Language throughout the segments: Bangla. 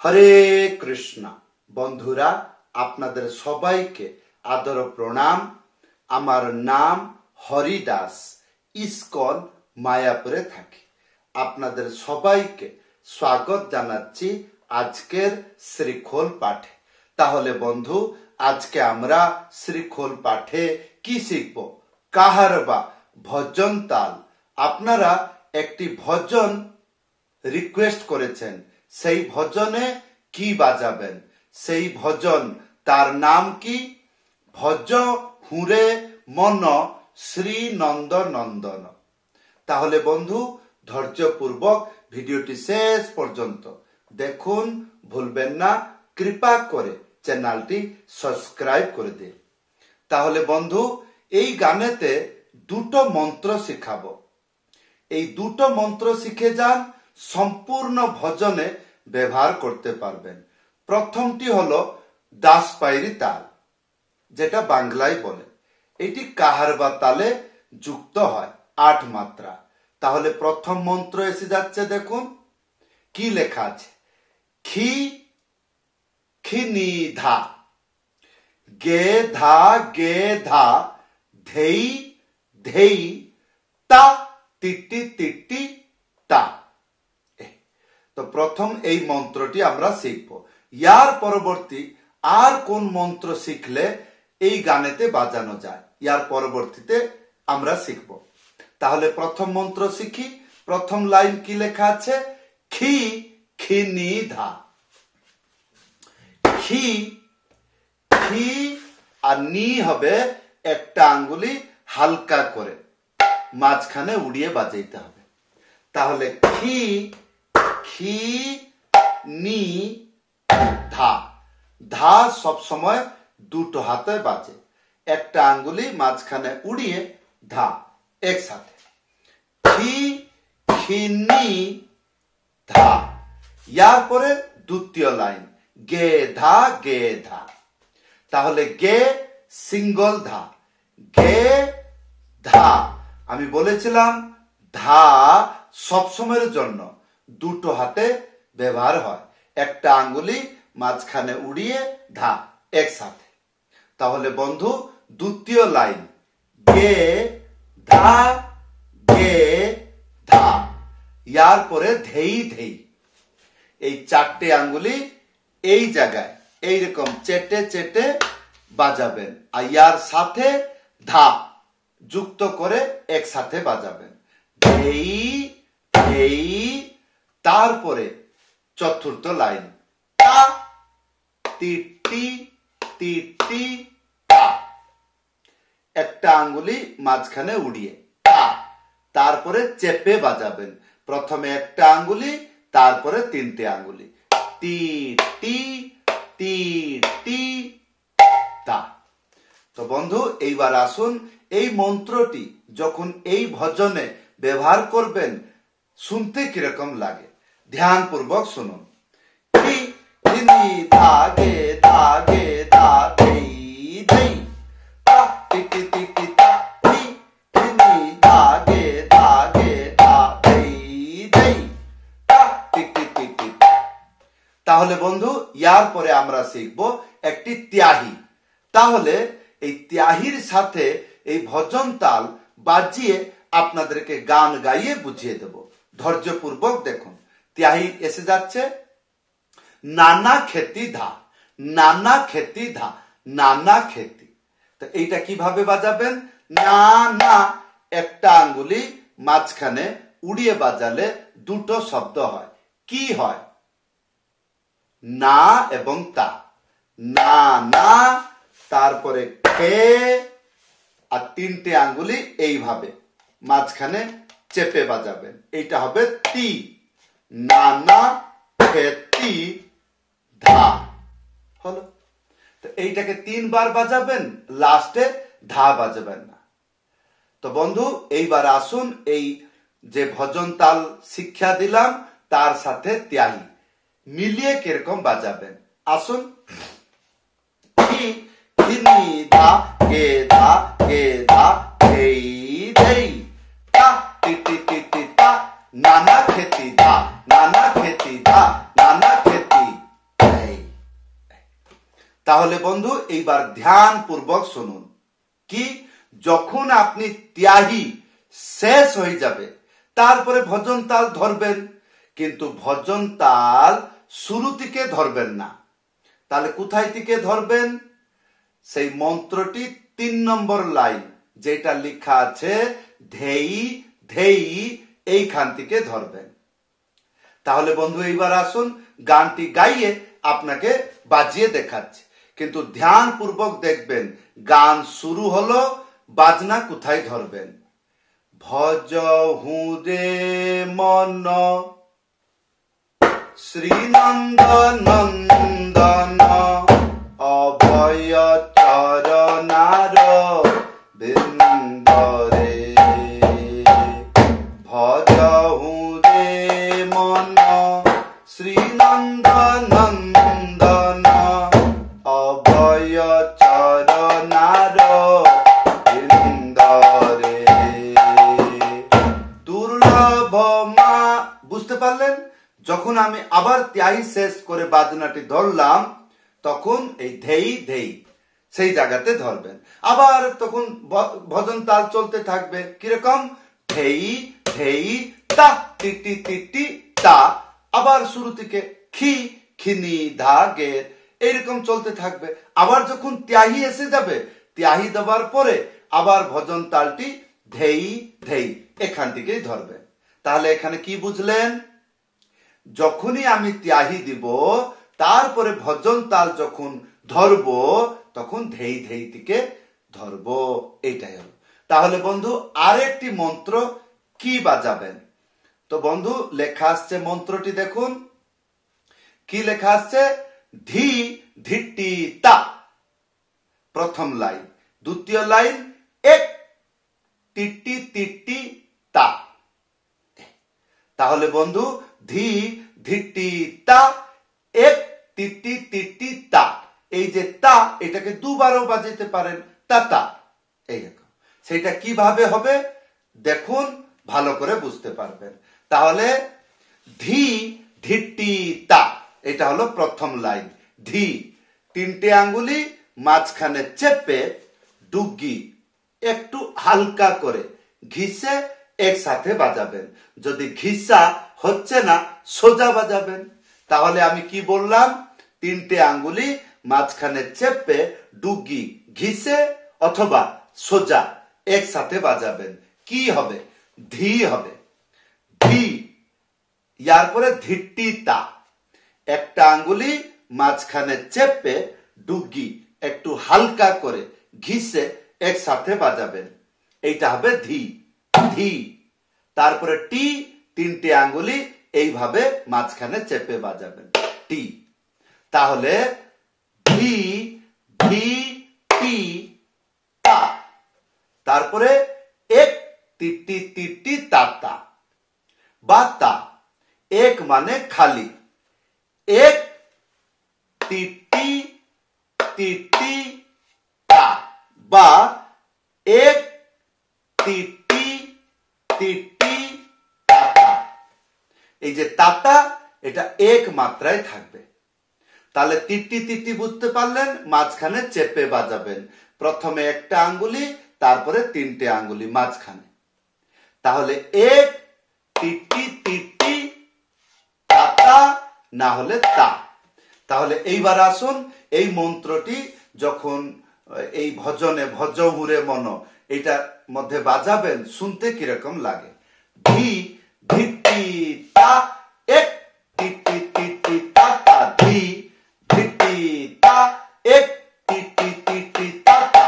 হরে কৃষ্ণ বন্ধুরা, আপনাদের সবাইকে আদর প্রণাম। আমার নাম হরিদাস, ইস্কন মায়াপুরে থাকি। আপনাদের সবাইকে স্বাগত জানাচ্ছি আজকের শ্রীখোল পাঠে। তাহলে বন্ধু, আজকে আমরা শ্রীখোল পাঠে কি শিখব? কাহারবা ভজন তাল। আপনারা একটি ভজন রিকোয়েস্ট করেছেন, সেই ভজনে কি বাজাবেন? সেই ভজন তার নাম কি? ভজ হুরে মন শ্রী নন্দ নন্দন। তাহলে বন্ধু, ধৈর্যপূর্বক ভিডিওটি শেষ পর্যন্ত দেখুন, ভুলবেন না। কৃপা করে চ্যানেলটি সাবস্ক্রাইব করে দিন। তাহলে বন্ধু, এই গানেতে দুটো মন্ত্র শিখাবো। এই দুটো মন্ত্র শিখে যান, সম্পূর্ণ ভজনে ব্যবহার করতে পারবেন। প্রথমটি হলো দাস পাইরি তাল, যেটা বাংলায় বলে। এটি কাহারবা তালে যুক্ত হয় 8 মাত্রা। তাহলে প্রথম মন্ত্র এসে যাচ্ছে, দেখুন কি লেখা আছে। খি খিনি ধা, গে ধা, ধেই ধেই, তা তিটি তিটি তা। তো প্রথম এই মন্ত্রটি আমরা শিখব। ইয়ার পরবর্তী আর কোন মন্ত্র শিখলে এই গানেতে বাজানো যায়, ইয়ার পরবর্তীতে আমরা শিখব। তাহলে প্রথম মন্ত্র শিখি। প্রথম লাইন কি লেখা আছে? খি খিনি ধা। খি, খি আর নি হবে একটা আঙ্গুলি হালকা করে মাঝখানে উড়িয়ে বাজাইতে হবে। তাহলে খি খি নি ধা। ধা সব সময় দুটো হাতে বাজে, একটা আঙ্গুলি মাঝখানে উড়িয়ে ধা একসাথে। খি খিনি ধা। ইয়ার পরে দ্বিতীয় লাইন গে ধা গে ধা। তাহলে গে সিঙ্গল ধা, গে ধা। আমি বলেছিলাম ধা সবসময়ের জন্য দুটো হাতে ব্যবহার হয়, একটা আঙ্গুলি মাঝখানে উড়িয়ে ধা একসাথে। তাহলে বন্ধু, দ্বিতীয় লাইন গে ধা গে ধা। ইয়ার পরে ধেই ধেই। এই চারটে আঙ্গুলি এই জায়গায় এইরকম চেটে চেটে বাজাবেন, আর ইয়ার সাথে ধা যুক্ত করে একসাথে বাজাবেন। ধেই ধেই। তারপরে চতুর্থ লাইন তা তিটি তিটি তা। একটা আঙ্গুলি মাঝখানে উড়িয়ে তা। তারপরে চেপে বাজাবেন, প্রথমে একটা আঙ্গুলি, তারপরে তিনটে আঙ্গুলি। টি টি টি টি তা। তো বন্ধু, এইবার আসুন, এই মন্ত্রটি যখন এই ভজনে ব্যবহার করবেন, শুনতে কিরকম লাগে ধ্যানপূর্বক শুনুন। খি খিনি ধা গে ধা গে ধা, ধেই ধেই, তা টিটি টিটি তা। খি খিনি ধা গে ধা গে ধা, ধেই ধেই, তা টিটি টিটি তা। তাহলে বন্ধু, ইয়ার পরে আমরা শিখব একটি ত্যাহি। তাহলে এই ত্যাহির সাথে এই ভজন তাল বাজিয়ে আপনাদেরকে গান গাইয়ে বুঝিয়ে দেব। ধৈর্যপূর্বক দেখুন। ত্যাহি এসে যাচ্ছে নানা খেতি ধা, নানা খেতি ধা, নানা খেতি। তো এইটা কিভাবে বাজাবেন? না না, একটা আঙ্গুলি মাঝখানে উড়িয়ে বাজালে দুটো শব্দ হয়। কি হয়? না এবং তা। না না, তারপরে খে, আর তিনটে আঙ্গুলি এইভাবে মাঝখানে চেপে বাজাবেন, এইটা হবে তি। নানা খেতি ধা হলো। তো এইটাকে 3 বার বাজাবেন, লাস্টে ধা বাজাবেন না। তো বন্ধু, এইবার আসুন, এই যে ভজন তাল শিক্ষা দিলাম তার সাথে ত্যাহি মিলিয়ে কিরকম বাজাবেন আসুন। খি খিনি ধা গে ধা গে ধা, ধেই ধেই, তা টিটি টিটি তা। নানা খেতি ধা, নানা খেতি ধা, নানা খেতি তাহলে বন্ধু এইবার ধ্যান পূর্বক শুনুন। কি, যখন আপনি ত্যাহি শেষ হয়ে যাবে তারপরে ভজন তাল ধরবেন, কিন্তু ভজন তাল শুরু থেকে ধরবেন না। তাহলে কোথায় থেকে ধরবেন? সেই মন্ত্রটি 3 নম্বর লাইন যেটা লেখা আছে ধেই ধেই, এইখান থেকে ধরবেন। তাহলে বন্ধু এইবার আসুন গানটি গাইয়ে আপনাকে বাজিয়ে দেখাচ্ছি, কিন্তু ধ্যান পূর্বক দেখবেন গান শুরু হলো, বাজনা কোথায় ধরবেন। ভজহুরে মন শ্রীনন্দনন্দন অভয় চরণার বিন্দরে। ভজহুরে মন শ্রীনন্দনন্দন অভয় চরণার বিন্দরে। দুর্লভ মা, বুঝতে পারলেন? যখন আমি আবার ত্যাহি শেষ করে বাজনাটি ধরলাম তখন এই ধেই ধেই সেই জায়গাতে ধরবেন। আবার তখন ভজন তাল চলতে থাকবে কিরকম, ধেই ধেই তা টিটি টিটি তা, আবার শুরু থেকে খি খিনি ধা গে, এইরকম চলতে থাকবে। আবার যখন ত্যাহি এসে যাবে, ত্যাহি দেওয়ার পরে আবার ভজন তালটি ধেই ধেই এখান থেকেই ধরবেন। তাহলে এখানে কি বুঝলেন? যখনই আমি ত্যাহি দিব তারপরে ভজন তাল যখন ধরব তখন ধেই ধেই থেকে ধরব, এইটাই হলো। তাহলে বন্ধু আরেকটি মন্ত্র কি বাজাবেন? তো বন্ধু লেখা আসছে, মন্ত্রটি দেখুন কি লেখা আসছে, ধি ধিটি তা, প্রথম লাইন। দ্বিতীয় লাইন এক টিটি টিটি তা। তাহলে বন্ধু ধি ধিটি তা এক টিটি টিটি তা, এই যে তা এটাকে দুবারও বাজাতে পারেন, তা এইরকম। সেটা কিভাবে হবে দেখুন, ভালো করে বুঝতে পারবেন। তাহলে ধি ধিটি তা, এটা হলো প্রথম লাইন। ধি, 3টে আঙ্গুলি মাঝখানে চেপে ডুগি একটু হালকা করে ঘিসে একসাথে বাজাবেন। যদি ঘিসা হচ্ছে না সোজা বাজাবেন। তাহলে আমি কি বললাম, 3টে আঙ্গুলি মাঝখানে চেপে ডুগি ঘিসে অথবা সোজা একসাথে বাজাবেন। কি হবে? ধি হবে। ধি, ইয়ার পরে ধিটি তা, একটা আঙ্গুলি মাঝখানে চেপে ডুগি একটু হালকা করে ঘিসে একসাথে বাজাবেন, এইটা হবে ধি ধি। তারপরে টি, 3টে আঙ্গুলি এইভাবে মাঝখানে চেপে বাজাবেন, টি। তাহলে ধি ধি টি তা। তারপরে এক টিটি টিটি তা তা বা তা, এক মানে খালি, এক টিটি টিটি তা বা এক টিটি টিটি তা। এই যে তাতা এটা এক মাত্রায় থাকবে। তাহলে তিটি তিটি বুঝতে পারলেন, মাঝখানে চেপে বাজাবেন। প্রথমে একটা আঙ্গুলি, তারপরে 3টে আঙ্গুলি মাঝখানে। তাহলে এক টিটি টিটি তাতা, না হলে তা। তাহলে এইবার আসুন এই মন্ত্রটি যখন এই ভজনে ভজহুরে মন এইটার মধ্যে বাজাবেন, শুনতে কিরকম লাগে। ধি ধিটি তা এক টিটি টিটি তা তা, ধি ধিটি তা এক টিটি টিটি তা তা।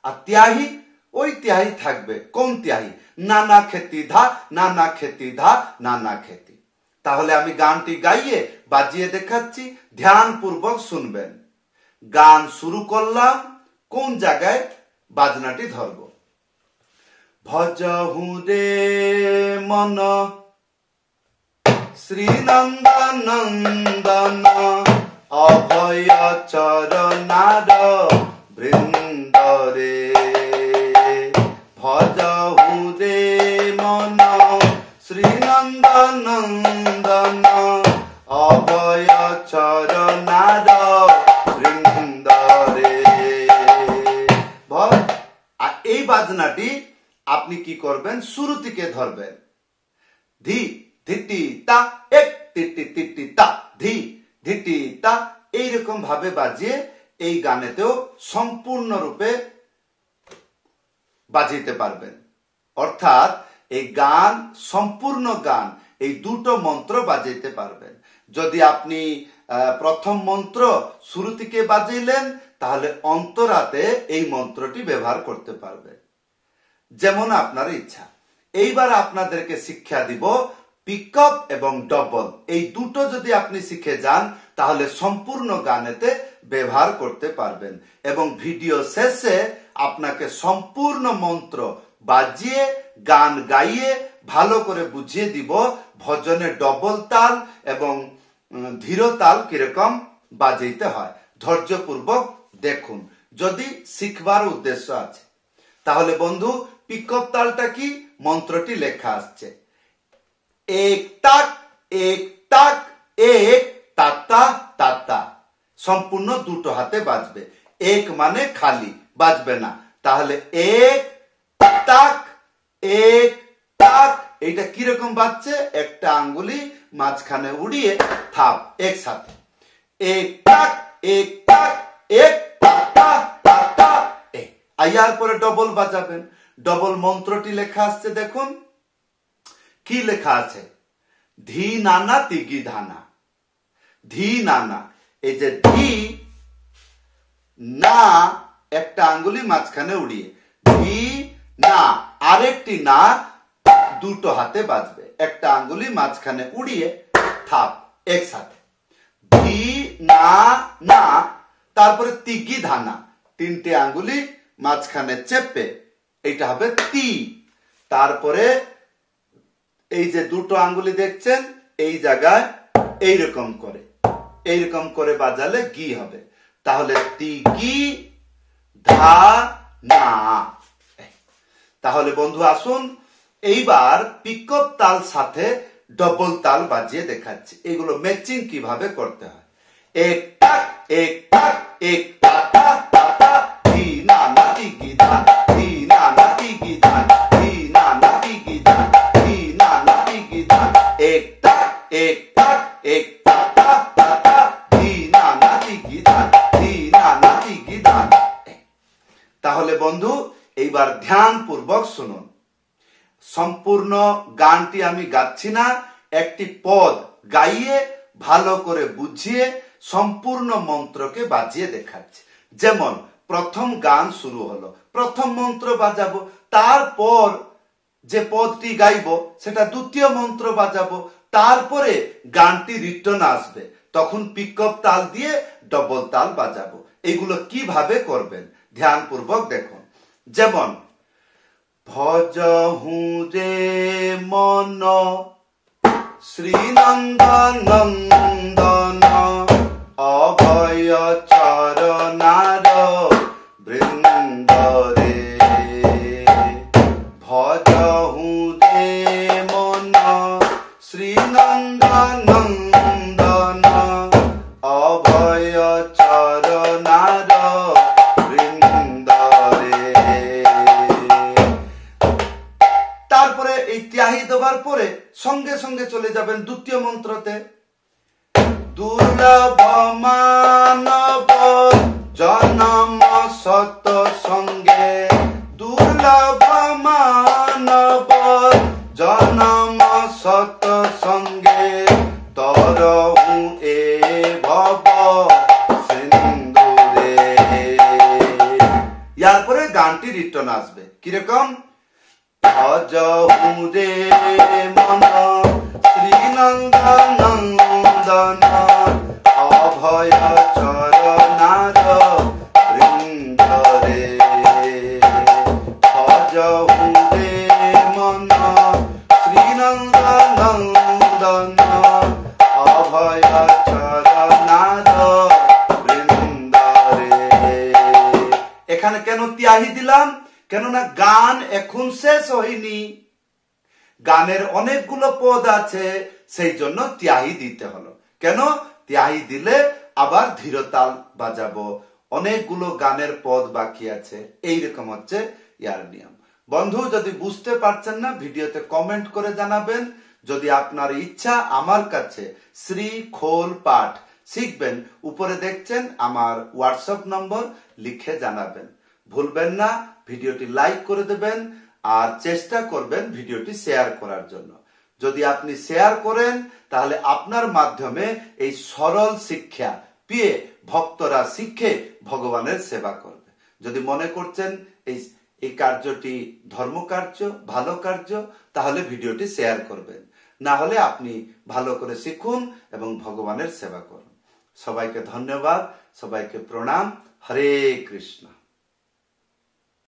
আর ত্যাহি, ওই ত্যাহি থাকবে। কোন ত্যাহি? নানা খেতি ধা, নানা খেতি ধা, নানা খেতি। তাহলে আমি গানটি গাইয়ে বাজিয়ে দেখাচ্ছি, ধ্যান পূর্বক শুনবেন। গান শুরু করলাম, কোন জায়গায় বাজনাটি ধরব। ভজহুরে মন শ্রীনন্দনন্দন অভয় চরণার বৃন্দরে। ভজহুরে মন শ্রীনন্দনন্দন অভয় চরণার বৃন্দরে। আপনি কি করবেন, শুরু থেকে ধরবেন। ধি ধিটি তা, এক টিটি টিটি তা, ধি ধিটি তা, এইরকম ভাবে বাজিয়ে এই গানেতেও সম্পূর্ণরূপে বাজিতে পারবেন। অর্থাৎ এই গান, সম্পূর্ণ গান, এই দুটো মন্ত্র বাজাইতে পারবেন। যদি আপনি প্রথম মন্ত্র শুরু থেকে বাজাইলেন, তাহলে অন্তরাতে এই মন্ত্রটি ব্যবহার করতে পারবেন, যেমন আপনার ইচ্ছা। এইবার আপনাদেরকে শিক্ষা দিব পিকআপ এবং ডবল, এই দুটো যদি আপনি শিখে যান তাহলে সম্পূর্ণ গানেতে ব্যবহার করতে পারবেন। এবং ভিডিও শেষে আপনাকে সম্পূর্ণ মন্ত্র বাজিয়ে গান গাইয়ে ভালো করে বুঝিয়ে দিব ভজনে ডবল তাল এবং ধীর তাল কিরকম বাজাইতে হয়। ধৈর্যপূর্বক দেখুন যদি শিখবার উদ্দেশ্য আছে। তাহলে বন্ধু, পিকআপ তালটা কি, মন্ত্রটি লেখা আসছে এক তাক এক তাক এক তাতা তাতা, সম্পূর্ণ দুটো হাতে বাজবে। এক মানে খালি, বাজবে না। তাহলে এক তাক এক তাক, এইটা কিরকম বাজছে, একটা আঙ্গুলি মাঝখানে উড়িয়ে থাপ একসাথে, এক তাক এক তাক এক তাতা তাতা। আয়ার পরে ডবল বাজাবেন। ডবল মন্ত্রটি লেখা আসছে, দেখুন কি লেখা আছে, ধি নানা তিগি ধানা। ধি নানা, এই যে ধি না, একটা আঙ্গুলি মাঝখানে উড়িয়ে, ধি না, আরেকটি না দুটো হাতে বাজবে, একটা আঙ্গুলি মাঝখানে উড়িয়ে থাপ একসাথে, ধি না না। তারপরে তিগি ধানা, তিনটে আঙ্গুলি মাঝখানে চেপে, এটা হবে তি। তারপরে এই যে দুটো আঙ্গুলি দেখছেন, এই জায়গায় এইরকম করে বাজালে গি হবে। তাহলে তিগি ধা না। তাহলে বন্ধু আসুন এইবার পিকআপ তাল সাথে ডবল তাল বাজিয়ে দেখাচ্ছি, এগুলো ম্যাচিং কিভাবে করতে হয়। এক টাক এক টাক এক টাটা টাটা, ধি না না তিগি ধা, ধি না না তিগি ধা, ধি না না তিগি ধা, ধি না না তিগি ধা, এক টাক এক টাক এক টাটা টাটা, ধি না না তিগি ধা, ধি না না তিগি ধা। তাহলে বন্ধু এইবার ধ্যান পূর্বক শুনুন। সম্পূর্ণ গানটি আমি গাচ্ছি না, একটি পদ গাইয়ে ভালো করে বুঝিয়ে সম্পূর্ণ মন্ত্রকে বাজিয়ে দেখাচ্ছি। যেমন প্রথম গান শুরু হলো, প্রথম মন্ত্র বাজাবো, তারপর যে পদটি গাইবো সেটা দ্বিতীয় মন্ত্র বাজাবো, তারপরে গানটি রিটার্ন আসবে, তখন পিকআপ তাল দিয়ে ডবল তাল বাজাবো। এগুলো কিভাবে করবেন ধ্যানপূর্বক দেখুন। যেমন ভজহু রে মন শ্রীনন্দন নন্দন, অভয় চরণার বৃন্দরে। ভজহু রে মন শ্রীনন্দন নন্দন, অভয় চরণার বৃন্দরে। তারপরে এই ত্যাহি দেওয়ার পরে সঙ্গে সঙ্গে চলে যাবেন দ্বিতীয় মন্ত্রতে। দুর্লভ মানব জনম সত সঙ্গে, দুর্লভ মানব জনম সত সঙ্গে, তরহু এ ভব সিন্ধুরে। ইয়ার পরে গানটি রিটার্ন আসবে কিরকম, ভজহু রে মন শ্রীনন্দন নন্দন, অভয় চরণার বৃন্দরে। ভজহু রে মন শ্রীনন্দন নন্দন, অভয় চরণার বৃন্দরে। এখানে কেন ত্যাহি দিলাম, কেননা গান এখন শেষ হয়নি, গানের অনেকগুলো পদ আছে, সেই জন্য ত্যাহি দিতে হলো। কেন ত্যাহি দিলে আবার ধীরতাল বাজাবো, অনেকগুলো গানের পদ বাকি আছে, এইরকম হচ্ছে ইয়ার নিয়ম। বন্ধু যদি বুঝতে পারছেন না ভিডিওতে কমেন্ট করে জানাবেন। যদি আপনার ইচ্ছা আমার কাছে শ্রী খোল পাঠ শিখবেন, উপরে দেখছেন আমার হোয়াটসঅ্যাপ নম্বর, লিখে জানাবেন। ভুলবেন না ভিডিওটি লাইক করে দেবেন আর চেষ্টা করবেন ভিডিওটি শেয়ার করার জন্য। যদি আপনি শেয়ার করেন তাহলে আপনার মাধ্যমে এই সরল শিক্ষা পেয়ে ভক্তরা শিখে ভগবানের সেবা করবে। যদি মনে করছেন এই কার্যটি ধর্মকার্য, ভালো কার্য, তাহলে ভিডিওটি শেয়ার করবেন। না হলে আপনি ভালো করে শিখুন এবং ভগবানের সেবা করুন। সবাইকে ধন্যবাদ, সবাইকে প্রণাম। হরে কৃষ্ণ।